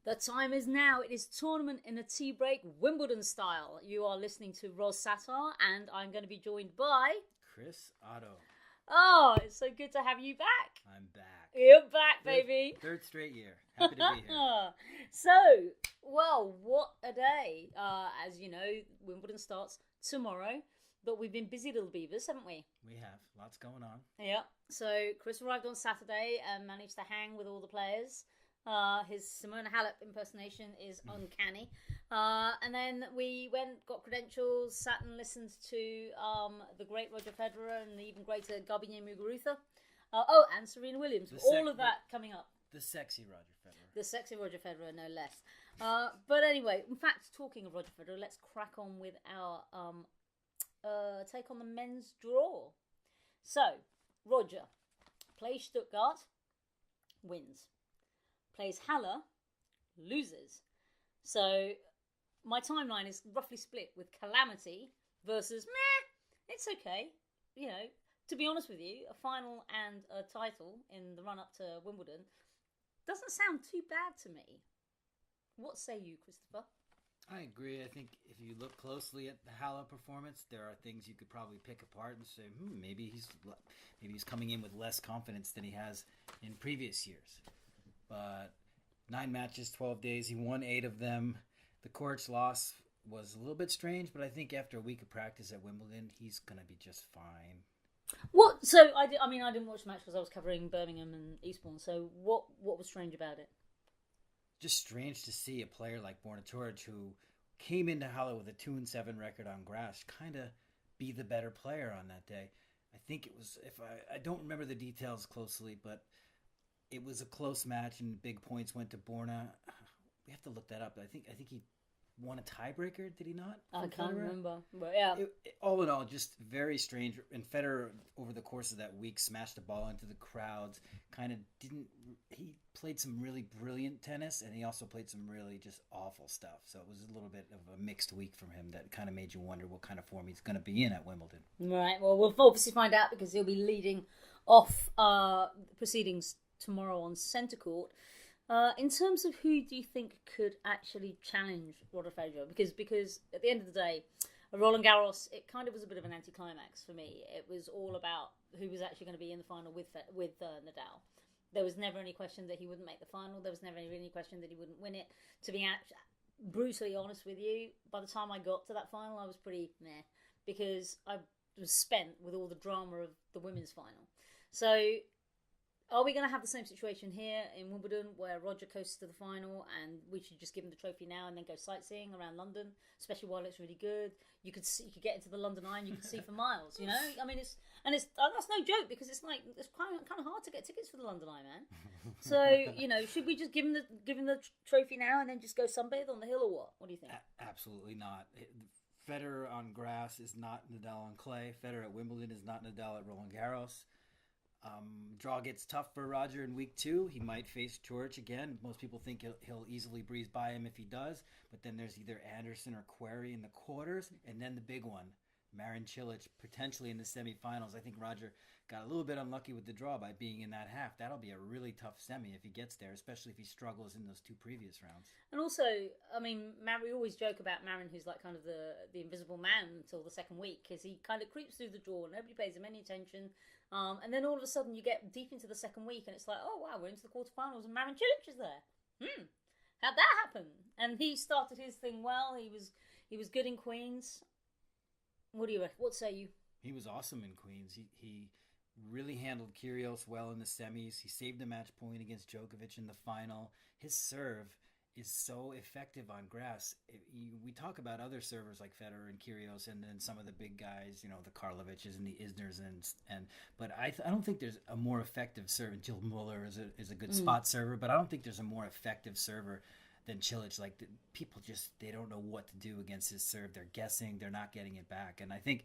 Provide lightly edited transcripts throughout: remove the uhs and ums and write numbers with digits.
The time is now. It is tournament in a tea break, Wimbledon style. You are listening to Ros Satar, and I'm going to be joined by Chris Oddo. Oh, it's so good to have you back. I'm back. You're back, baby. Third straight year. Happy to be here. So, well, what a day. As you know, Wimbledon starts tomorrow, but we've been busy little beavers, haven't we? We have. Lots going on. Yeah. So, Chris arrived on Saturday and managed to hang with all the players. His Simona Halep impersonation is uncanny. And then we got credentials, sat and listened to the great Roger Federer and the even greater Garbine Muguruza. And Serena Williams. All of that coming up. The sexy Roger Federer. The sexy Roger Federer, no less. But anyway, in fact, talking of Roger Federer, let's crack on with our take on the men's draw. So, Roger plays Stuttgart, wins. Plays Halle, loses. So my timeline is roughly split with calamity versus meh, it's okay. You know, to be honest with you, a final and a title in the run-up to Wimbledon doesn't sound too bad to me. What say you, Christopher? I agree. I think if you look closely at the Halle performance, there are things you could probably pick apart and say, maybe he's coming in with less confidence than he has in previous years. But 9 matches, 12 days. He won 8 of them. The court's loss was a little bit strange, but I think after a week of practice at Wimbledon, he's going to be just fine. What? So I didn't watch the match because I was covering Birmingham and Eastbourne. So what was strange about it? Just strange to see a player like Borna Coric, who came into Halle with a 2-7 record on grass, kind of be the better player on that day. I think it was, if I don't remember the details closely, but it was a close match and big points went to Borna. We have to look that up. I think he won a tiebreaker, did he not? I can't remember. But yeah. All in all, just very strange. And Federer, over the course of that week, smashed the ball into the crowds. He played some really brilliant tennis, and he also played some really just awful stuff. So it was a little bit of a mixed week from him that kind of made you wonder what kind of form he's going to be in at Wimbledon. Right. Well, we'll obviously find out because he'll be leading off proceedings tomorrow on centre court. In terms of who do you think could actually challenge Roger Federer? Because at the end of the day, Roland Garros, it kind of was a bit of an anticlimax for me. It was all about who was actually going to be in the final with Nadal. There was never any question that he wouldn't make the final. There was never any question that he wouldn't win it. To be brutally honest with you, by the time I got to that final, I was pretty meh because I was spent with all the drama of the women's final. So, are we going to have the same situation here in Wimbledon where Roger coasts to the final and we should just give him the trophy now and then go sightseeing around London, especially while it's really good? You could get into the London Eye and you could see for miles, you know? I mean, that's no joke because it's kind of hard to get tickets for the London Eye, man. So, should we just give him the trophy now and then just go sunbathe on the hill or what? What do you think? Absolutely not. Federer on grass is not Nadal on clay. Federer at Wimbledon is not Nadal at Roland Garros. Draw gets tough for Roger in week 2. He might face Coric again. Most people think he'll easily breeze by him if he does. But then there's either Anderson or Querrey in the quarters. And then the big one, Marin Cilic, potentially in the semifinals. I think Roger got a little bit unlucky with the draw by being in that half. That'll be a really tough semi if he gets there, especially if he struggles in those 2 previous rounds. And also, I mean, we always joke about Marin, who's like kind of the invisible man until the second week, because he kind of creeps through the draw. Nobody pays him any attention. And then all of a sudden you get deep into the second week and it's like, oh wow, we're into the quarterfinals and Marin Cilic is there. How'd that happen? And he started his thing well. He was good in Queens. What say you? He was awesome in Queens. He really handled Kyrgios well in the semis. He saved a match point against Djokovic in the final. His serve is so effective on grass. We talk about other servers like Federer and Kyrgios, and then some of the big guys, the Karloviches and the Isners, but I don't think there's a more effective server. Jill Muller is a good spot server, but I don't think there's a more effective server than Cilic. Like people they don't know what to do against his serve. They're guessing. They're not getting it back. And I think,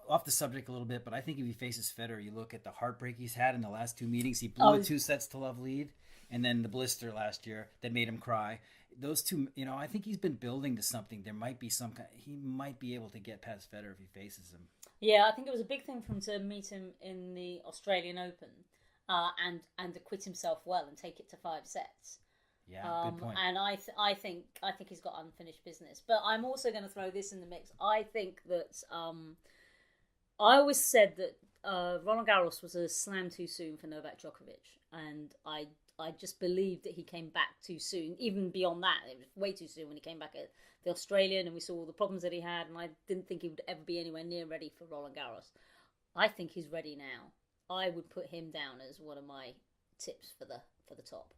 off the subject a little bit, but I think if he faces Federer, you look at the heartbreak he's had in the last 2 meetings. He blew a 2-0 lead. And then the blister last year that made him cry. Those two, I think he's been building to something. There might be he might be able to get past Federer if he faces him. Yeah, I think it was a big thing for him to meet him in the Australian Open and acquit himself well and take it to 5 sets. Yeah, good point. And I think he's got unfinished business. But I'm also going to throw this in the mix. I think that I always said that Roland Garros was a slam too soon for Novak Djokovic, and I just believed that he came back too soon. Even beyond that, it was way too soon when he came back at the Australian, and we saw all the problems that he had, and I didn't think he would ever be anywhere near ready for Roland Garros. I think he's ready now. I would put him down as one of my tips for the top.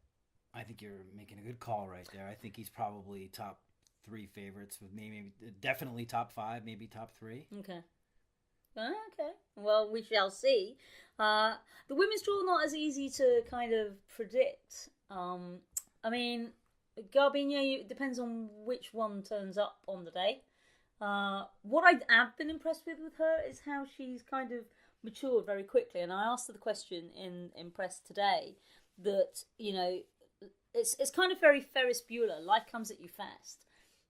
I think you're making a good call right there. I think he's probably top 3 favorites, with maybe definitely top 5, maybe top 3. Okay. Okay. Well, we shall see. The women's draw not as easy to kind of predict. I mean, Garbine, it depends on which one turns up on the day. What I have been impressed with her is how she's kind of matured very quickly. And I asked her the question in press today that, you know, it's kind of very Ferris Bueller. Life comes at you fast.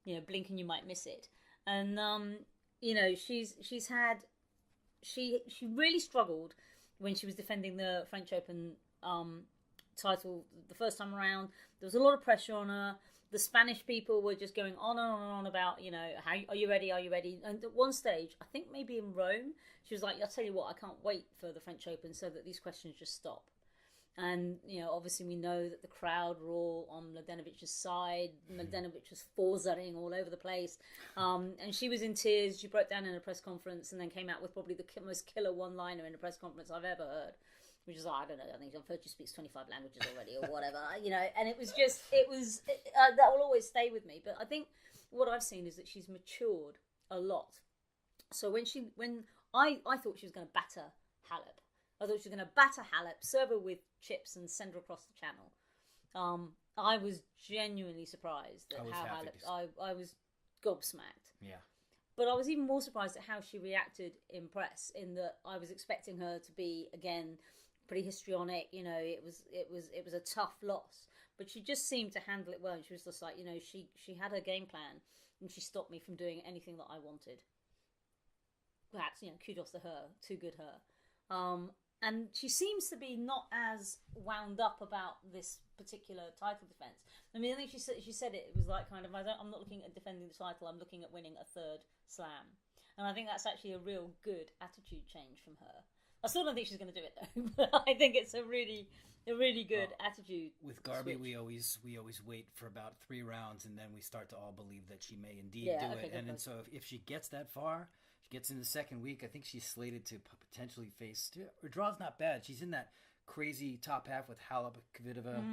You know, blink and you might miss it. And you know, she really struggled when she was defending the French Open title the first time around. There was a lot of pressure on her. The Spanish people were just going on and on and on about, you know, how are you ready? Are you ready? And at one stage, I think maybe in Rome, she was like, I'll tell you what, I can't wait for the French Open so that these questions just stop. And, you know, obviously we know that the crowd were all on Mladenovic's side. Mladenovic was forzaring all over the place. And she was in tears. She broke down in a press conference and then came out with probably the most killer one-liner in a press conference I've ever heard. Which is, I don't know, I think I've heard she speaks 25 languages already or whatever, you know. And it was just, that will always stay with me. But I think what I've seen is that she's matured a lot. So when I thought she was going to batter Halep. I thought she was going to batter Halep, serve her with chips and send her across the channel. I was genuinely surprised at how Halep, I was gobsmacked. Yeah. But I was even more surprised at how she reacted in press, in that I was expecting her to be, again, pretty histrionic. You know, it was a tough loss. But she just seemed to handle it well. And she was just like, you know, she had her game plan and she stopped me from doing anything that I wanted. Perhaps, you know, kudos to her. Too good her. And she seems to be not as wound up about this particular title defense. I mean, I think she said it was like kind of, I'm not looking at defending the title, I'm looking at winning a third slam. And I think that's actually a real good attitude change from her. I still don't think she's going to do it though, but I think it's a really good attitude. With Garby, switch. we always wait for about 3 rounds, and then we start to all believe that she may indeed do it. And so if she gets that far, she gets in the second week, I think she's slated to potentially face. Her draw's not bad. She's in that crazy top half with Halep, Kvitova,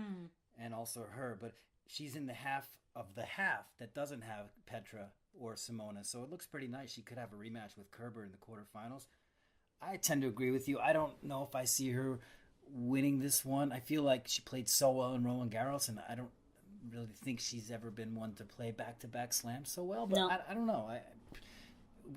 and also her. But she's in the half that doesn't have Petra or Simona. So it looks pretty nice. She could have a rematch with Kerber in the quarterfinals. I tend to agree with you. I don't know if I see her winning this one. I feel like she played so well in Roland Garros, and I don't really think she's ever been one to play back-to-back slams so well. But no. I don't know.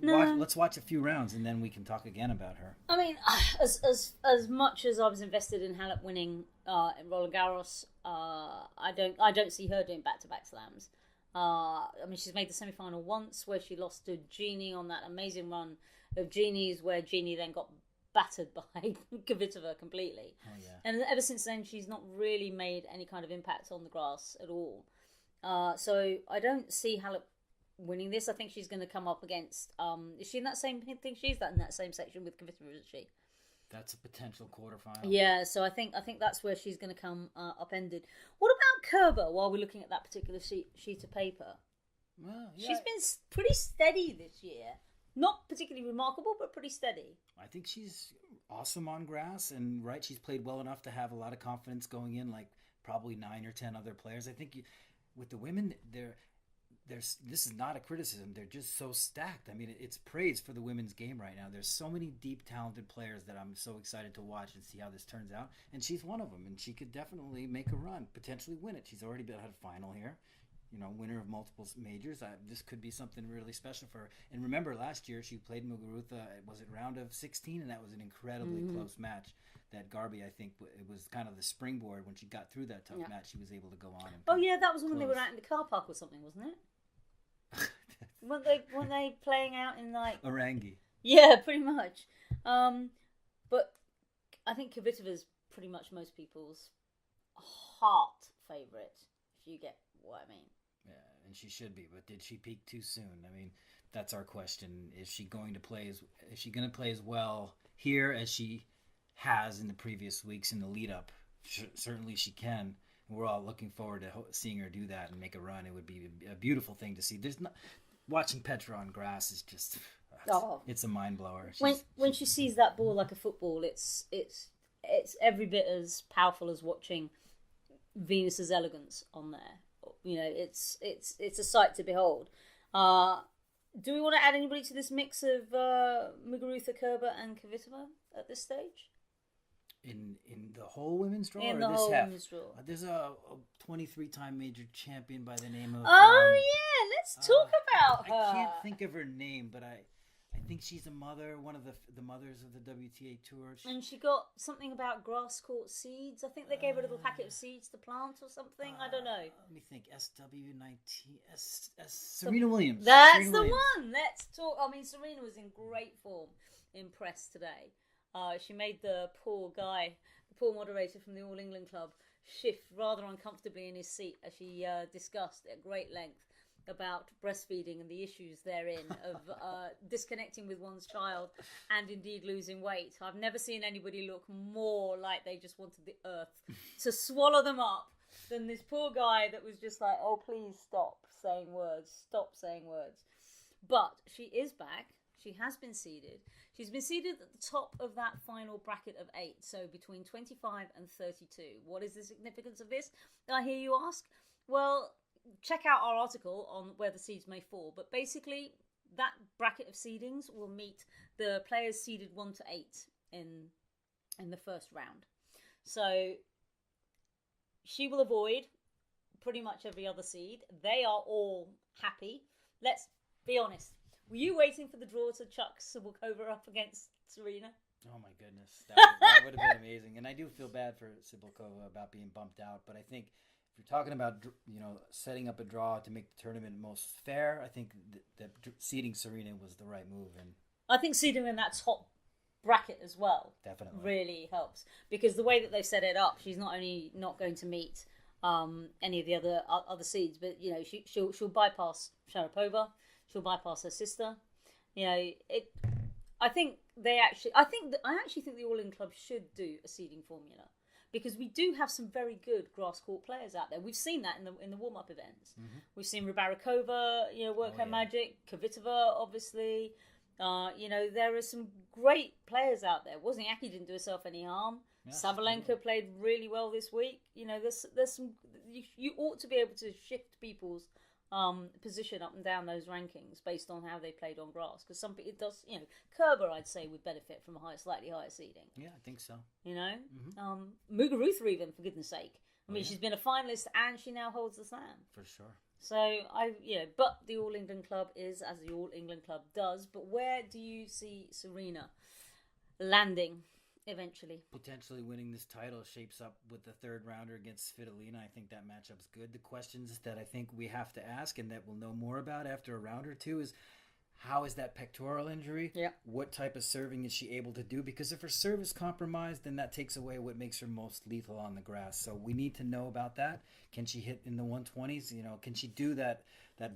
Let's watch a few rounds, and then we can talk again about her. I mean, as much as I was invested in Halep winning in Roland Garros, I don't see her doing back-to-back slams. I mean, she's made the semi-final once where she lost to Genie on that amazing run of Genie's, where Genie then got battered by Kvitova completely. Oh, yeah. And ever since then, she's not really made any kind of impact on the grass at all. So I don't see Halep winning this. I think she's going to come up against. Is she in that same thing? She's in that same section with Kvitova, isn't she? That's a potential quarterfinal. Yeah, so I think that's where she's going to come upended. What about Kerber? While we're looking at that particular sheet of paper, well, yeah. She's been pretty steady this year. Not particularly remarkable, but pretty steady. I think she's awesome on grass, and she's played well enough to have a lot of confidence going in, like probably 9 or 10 other players. I think with the women, this is not a criticism. They're just so stacked. I mean, it's praise for the women's game right now. There's so many deep, talented players that I'm so excited to watch and see how this turns out. And she's one of them, and she could definitely make a run, potentially win it. She's already had a final here. You know, winner of multiple majors. This could be something really special for her. And remember, last year she played Muguruza. Was it round of 16? And that was an incredibly close match. That Garby, I think, it was kind of the springboard. When she got through that tough match, she was able to go on. And that was when they were out in the car park or something, wasn't it? when they playing out in like Orangi. Yeah, pretty much. But I think Kvitova's pretty much most people's heart favourite. if you get what I mean. Yeah, and she should be, but did she peak too soon? I mean, that's our question. Is she going to play as well here as she has in the previous weeks in the lead up? Certainly she can. And we're all looking forward to seeing her do that and make a run. It would be a beautiful thing to see. Watching Petra on grass is just it's a mind blower. When she sees that ball like a football, it's every bit as powerful as watching Venus's elegance on there. You know, it's a sight to behold. Do we want to add anybody to this mix of Muguruza, Kerber, and Kvitova at this stage? In the whole women's draw? In or the this whole half? women's draw. There's a 23-time major champion by the name of... Oh, yeah, let's talk about her. I can't think of her name, but I think she's a mother, one of the mothers of the WTA Tour. And she got something about grass court seeds. I think they gave her a little packet of seeds to plant or something. I don't know. Let me think. SW19... Serena Williams. That's Serena the Williams. one. Let's talk. I mean, Serena was in great form in press today. She made the poor moderator from the All England Club, shift rather uncomfortably in his seat as she discussed at great length about breastfeeding and the issues therein of disconnecting with one's child and indeed losing weight. I've never seen anybody look more like they just wanted the earth to swallow them up than this poor guy that was just like, oh, please stop saying words. But she is back. She has been seeded. She's been seeded at the top of that final bracket of 8, so between 25 and 32. What is the significance of this, I hear you ask? Well, check out our article on where the seeds may fall. But basically, that bracket of seedings will meet the players seeded 1 to 8 in the first round. So she will avoid pretty much every other seed. They are all happy. Let's be honest. Were you waiting for the draw to chuck Cibulkova up against Serena? Oh my goodness, that would have been amazing. And I do feel bad for Cibulkova about being bumped out, but I think if you're talking about setting up a draw to make the tournament most fair, I think that seeding Serena was the right move. And I think seeding in that top bracket as well definitely really helps, because the way that they've set it up, she's not only not going to meet any of the other seeds, but she'll bypass Sharapova. She'll bypass her sister. I actually think the All England Club should do a seeding formula, because we do have some very good grass court players out there. We've seen that in the warm up events. Mm-hmm. We've seen Rybarikova, work her magic. Kvitova, obviously. There are some great players out there. Wozniacki didn't do herself any harm. Yeah, Sabalenka played really well this week. There's some. You ought to be able to shift people's position up and down those rankings based on how they played on grass, because it does. Kerber, I'd say, would benefit from a slightly higher seeding. Yeah, I think so. Mm-hmm. Muguruza, even, for goodness sake. I mean, she's been a finalist and she now holds the slam. For sure. So but the All England Club is as the All England Club does. But where do you see Serena landing eventually? Potentially winning this title shapes up with the third rounder against Svitolina. I think that matchup's good. The questions that I think we have to ask and that we'll know more about after a round or two is, how is that pectoral injury? Yeah. What type of serving is she able to do? Because if her serve is compromised, then that takes away what makes her most lethal on the grass. So we need to know about that. Can she hit in the 120s? Can she do that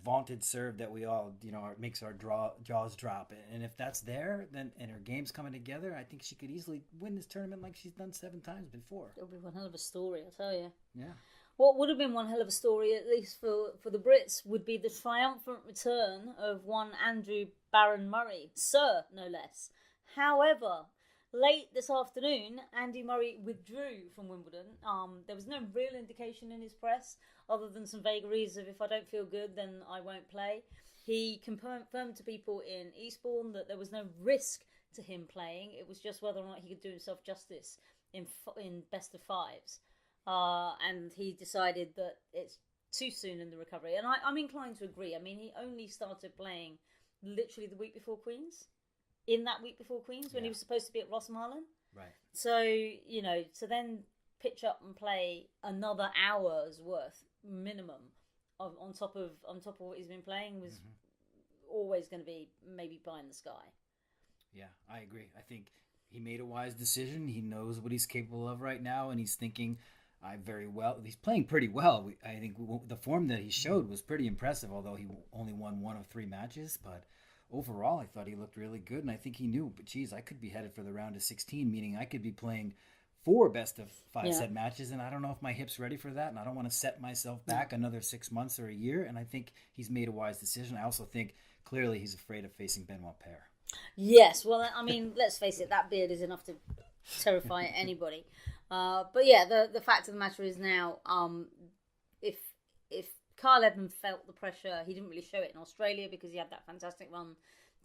vaunted serve that we all, makes our jaws drop? And if that's there, then and her game's coming together, I think she could easily win this tournament like she's done 7 times before. It'll be one hell of a story, I tell you. Yeah. What would have been one hell of a story, at least for the Brits, would be the triumphant return of one Andrew Barron Murray, Sir, no less. However, late this afternoon, Andy Murray withdrew from Wimbledon. There was no real indication in his press, other than some vagaries of, if I don't feel good, then I won't play. He confirmed to people in Eastbourne that there was no risk to him playing. It was just whether or not he could do himself justice in best of fives. And he decided that it's too soon in the recovery. And I'm inclined to agree. I mean, he only started playing literally the week before Queen's. In that week before Queen's, when he was supposed to be at Rosmalen. Right. So, to then pitch up and play another hour's worth minimum on top of what he's been playing was always going to be maybe pie in the sky. Yeah, I agree. I think he made a wise decision. He knows what he's capable of right now, and he's thinking He's playing pretty well. I think the form that he showed was pretty impressive, although he only won one of 3 matches. But overall, I thought he looked really good, and I think he knew, but geez, I could be headed for the round of 16, meaning I could be playing 4 best of 5 set matches, and I don't know if my hip's ready for that, and I don't want to set myself back another 6 months or a year, and I think he's made a wise decision. I also think clearly he's afraid of facing Benoit Paire. Yes, well, I mean, let's face it, that beard is enough to terrify anybody. But yeah, the fact of the matter is now, if Kyle Edmund felt the pressure, he didn't really show it in Australia because he had that fantastic run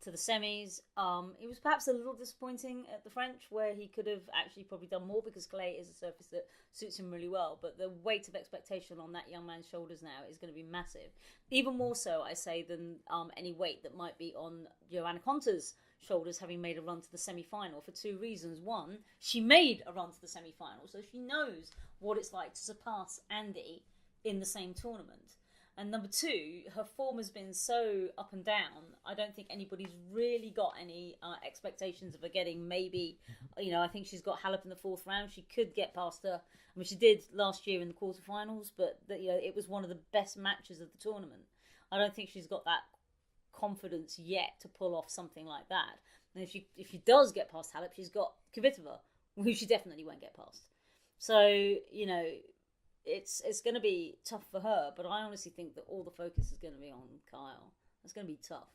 to the semis. It was perhaps a little disappointing at the French, where he could have actually probably done more because clay is a surface that suits him really well. But the weight of expectation on that young man's shoulders now is going to be massive. Even more so, I say, than any weight that might be on Johanna Konta's shoulders, having made a run to the semi-final for 2 reasons. One, she made a run to the semi-final, so she knows what it's like to surpass Andy in the same tournament. And number 2, her form has been so up and down. I don't think anybody's really got any expectations of her getting maybe, I think she's got Halep in the 4th round. She could get past her. I mean, she did last year in the quarterfinals, but it was one of the best matches of the tournament. I don't think she's got that confidence yet to pull off something like that. And if she does get past Halep, she's got Kvitova, who she definitely won't get past. So, it's going to be tough for her, but I honestly think that all the focus is going to be on Kyle. It's going to be tough.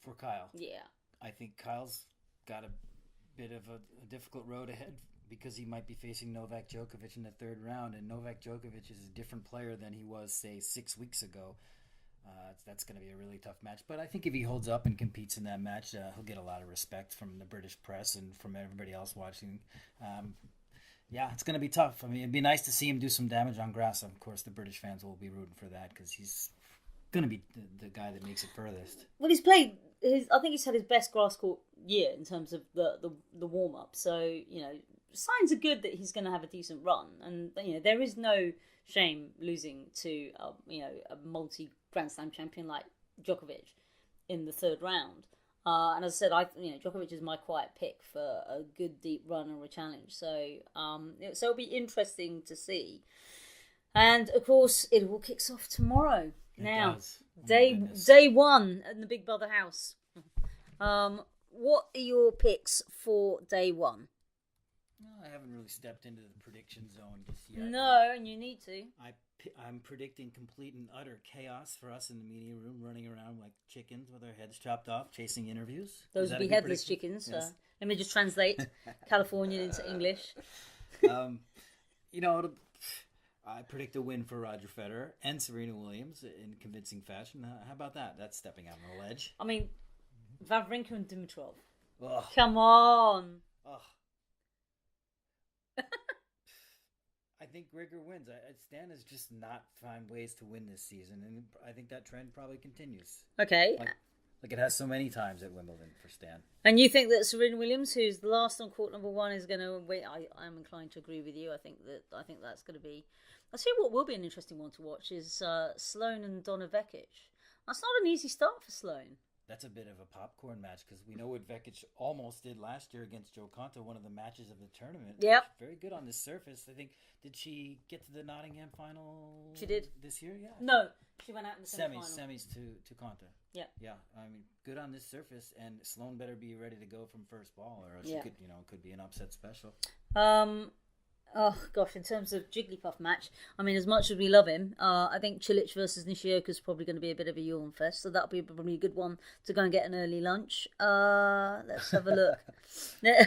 For Kyle? Yeah. I think Kyle's got a bit of a difficult road ahead because he might be facing Novak Djokovic in the 3rd round, and Novak Djokovic is a different player than he was, say, 6 weeks ago. That's going to be a really tough match. But I think if he holds up and competes in that match, he'll get a lot of respect from the British press and from everybody else watching. Yeah, it's going to be tough. I mean, it'd be nice to see him do some damage on grass. Of course, the British fans will be rooting for that because he's going to be the guy that makes it furthest. Well, he's played. I think he's had his best grass court year in terms of the warm up. So signs are good that he's going to have a decent run, and there is no shame losing to a multi Grand Slam champion like Djokovic in the 3rd round. And as I said, Djokovic is my quiet pick for a good deep run or a challenge. So it'll be interesting to see. And of course, it all kicks off tomorrow. Now, day 1 in the Big Brother house. What are your picks for day 1? I haven't really stepped into the prediction zone just yet. No, and you need to. I'm predicting complete and utter chaos for us in the media room, running around like chickens with our heads chopped off, chasing interviews. Those would be headless chickens. Yes. Let me just translate Californian into English. I predict a win for Roger Federer and Serena Williams in convincing fashion. How about that? That's stepping out on a ledge. I mean, Wawrinka and Dimitrov. Ugh. Come on. Ugh. I think Grigor wins. Stan has just not found ways to win this season, and I think that trend probably continues. Okay. Like it has so many times at Wimbledon for Stan. And you think that Serena Williams, who's the last on court number 1, is going to win? I'm inclined to agree with you. I think that's going to be. I'll tell you what will be an interesting one to watch is Sloane and Donna Vekic. That's not an easy start for Sloane. That's a bit of a popcorn match because we know what Vekic almost did last year against Joe Conta, one of the matches of the tournament. Yep. Very good on the surface. I think, did she get to the Nottingham final? She did. This year, yeah? No, she went out in the semi-final. Semis to Conta. Yeah. Yeah, I mean, good on this surface, and Sloane better be ready to go from first ball, or else it could be an upset special. Oh, gosh, in terms of Jigglypuff match, I mean, as much as we love him, I think Cilic versus Nishioka is probably going to be a bit of a yawn fest, so that'll be probably a good one to go and get an early lunch. Let's have a look.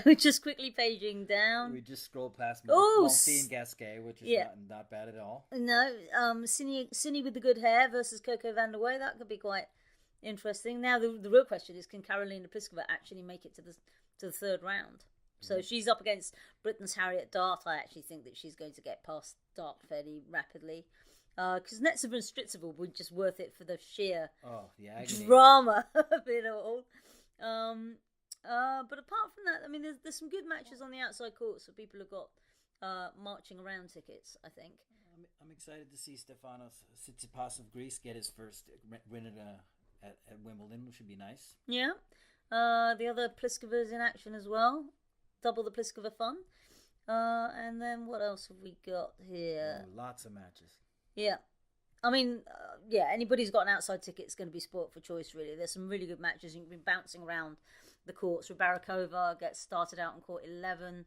We're just quickly paging down. We just scrolled past Monty and Gasquet, which is not bad at all. No, Cini with the good hair versus Coco Vandeweghe, that could be quite interesting. Now, the real question is, can Karolina Pliskova actually make it to the 3rd round? So she's up against Britain's Harriet Dart. I actually think that she's going to get past Dart fairly rapidly. Because Netsova and Stritzova would just worth it for the sheer drama of it all. But apart from that, I mean, there's some good matches on the outside court, so people have got marching around tickets, I think. I'm excited to see Stefanos Tsitsipas of Greece get his first win at Wimbledon, which should be nice. Yeah. The other Pliskova's in action as well. Double the Pliskova fun. And then what else have we got here? Oh, lots of matches. Yeah. I mean, anybody's got an outside ticket is going to be spoilt for choice, really. There's some really good matches. You've been bouncing around the courts. Rybarikova gets started out on court 11.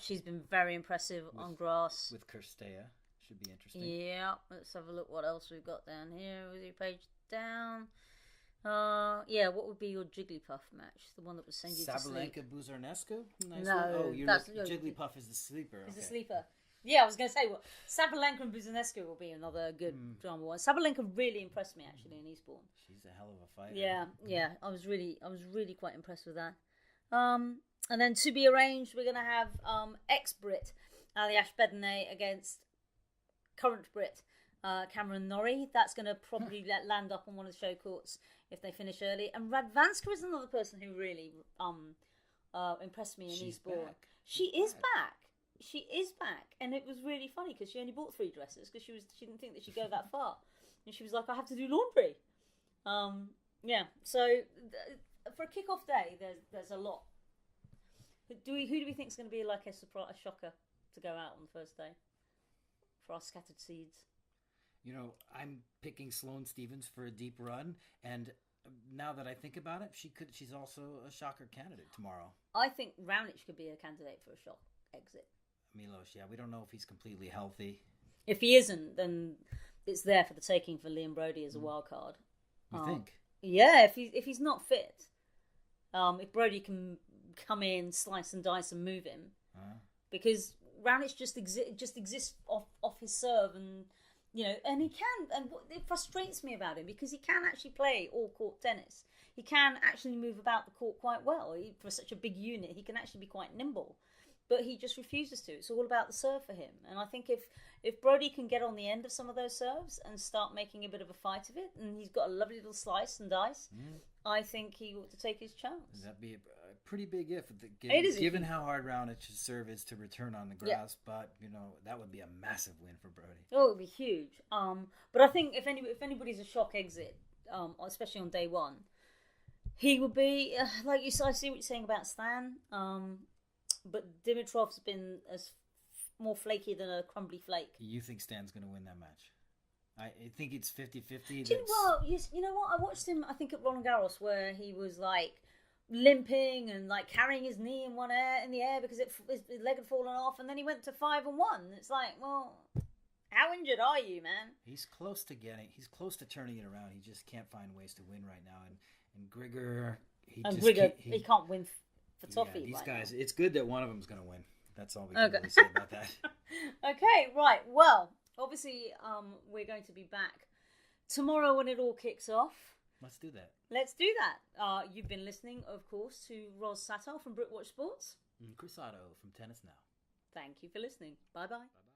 She's been very impressive on grass. With Kirstea. Should be interesting. Yeah. Let's have a look what else we've got down here. With your page down. What would be your Jigglypuff match? The one that would send you to sleep. Sabalenka Buzarnescu? Nice No, one. Oh, that's Jigglypuff is the sleeper. Is Okay. the sleeper. Yeah, I was going to say, Sabalenka and Buzarnescu will be another good drama one. Sabalenka really impressed me actually in Eastbourne. She's a hell of a fighter. Yeah, I was really quite impressed with that. And then to be arranged, we're going to have ex-Brit Ali Ashbedene against current Brit Cameron Norrie. That's going to probably land up on one of the show courts if they finish early. And Radvanska is another person who really impressed me in Eastbourne. Back. She is back. She is back, and it was really funny because she only bought 3 dresses because she didn't think that she'd go that far, and she was like, "I have to do laundry." So for a kick-off day, there's a lot. Who do we think is going to be like a surprise, a shocker to go out on the first day for our scattered seeds? You know, I'm picking Sloane Stephens for a deep run, and now that I think about it, she's also a shocker candidate tomorrow. I think Raonic could be a candidate for a shock exit. Milos, we don't know if he's completely healthy. If he isn't, then it's there for the taking for Liam Brody as a wild card. You think? Yeah, if he's not fit, if Brody can come in, slice and dice and move him, because Raonic just exists off his serve, and and he can. And what it frustrates me about him because he can actually play all court tennis. He can actually move about the court quite well. For such a big unit, he can actually be quite nimble. But he just refuses to. It's all about the serve for him. And I think if Brody can get on the end of some of those serves and start making a bit of a fight of it, and he's got a lovely little slice and dice, I think he ought to take his chance. That'd be a pretty big if, given how hard Raunic's serve is to return on the grass. Yeah. But that would be a massive win for Brody. Oh, it would be huge. But I think if anybody's a shock exit, especially on day one, he would be like you. I see what you're saying about Stan. But Dimitrov's been more flaky than a crumbly flake. You think Stan's going to win that match? I think it's 50-50. You know what? I watched him, I think, at Roland Garros, where he was like limping and like carrying his knee in the air because his leg had fallen off, and then he went to 5-1. It's like, well, how injured are you, man? He's close to turning it around. He just can't find ways to win right now. And Grigor, he can't win for toffee. These right guys, now. It's good that one of them's going to win. That's all we can really say about that. Okay, right. Well, obviously, we're going to be back tomorrow when it all kicks off. Let's do that. You've been listening, of course, to Ros Satar from Britwatch Sports. And Chris Oddo from Tennis Now. Thank you for listening. Bye-bye. Bye-bye.